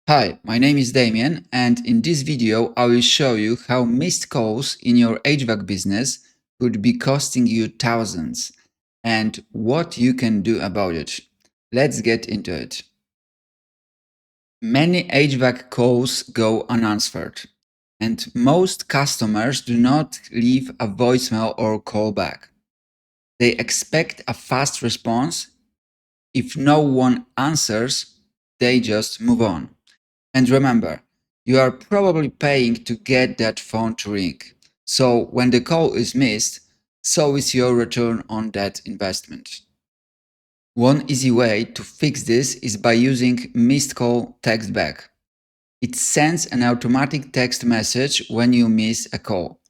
Hi, my name is Damien, and in this video I will show you how missed calls in your HVAC business could be costing you thousands and what you can do about it. Let's get into it. Many HVAC calls go unanswered, and most customers do not leave a voicemail or call back. They expect a fast response. If no one answers, they just move on. And remember, you are probably paying to get that phone to ring. So when the call is missed, so is your return on that investment. One easy way to fix this is by using missed call text back. It sends an automatic text message when you miss a call,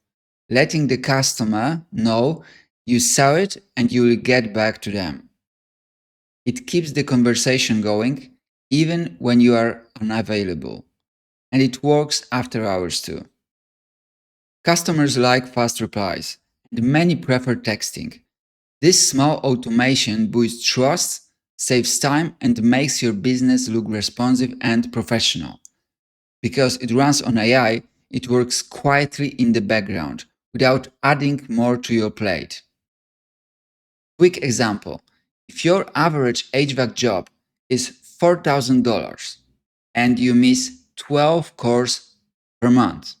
letting the customer know you saw it and you will get back to them. It keeps the conversation going even when you are unavailable. And it works after hours too. Customers like fast replies, and many prefer texting. This small automation boosts trust, saves time, and makes your business look responsive and professional. Because it runs on AI, it works quietly in the background without adding more to your plate. Quick example: if your average HVAC job is $4,000 and you miss 12 calls per month,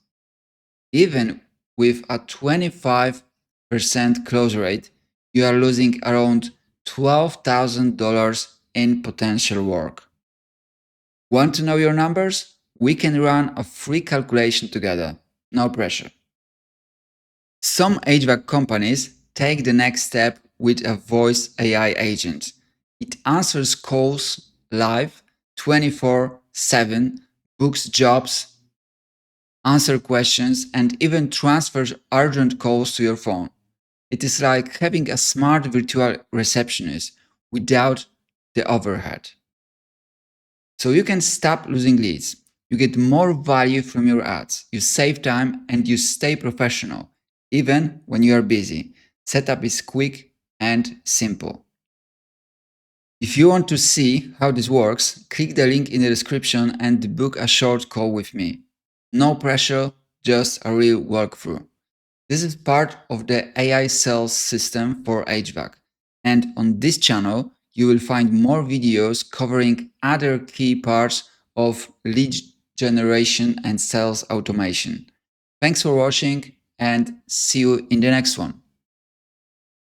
even with a 25% close rate, you are losing around $12,000 in potential work. Want to know your numbers? We can run a free calculation together. No pressure. Some HVAC companies take the next step with a voice AI agent. It answers calls live 24/7, books jobs, answer questions, and even transfers urgent calls to your phone. It is like having a smart virtual receptionist without the overhead. So you can stop losing leads. You get more value from your ads. You save time and you stay professional, even when you are busy. Setup is quick and simple. If you want to see how this works, click the link in the description and book a short call with me. No pressure, just a real walkthrough. This is part of the AI sales system for HVAC. And on this channel, you will find more videos covering other key parts of lead generation and sales automation. Thanks for watching and see you in the next one.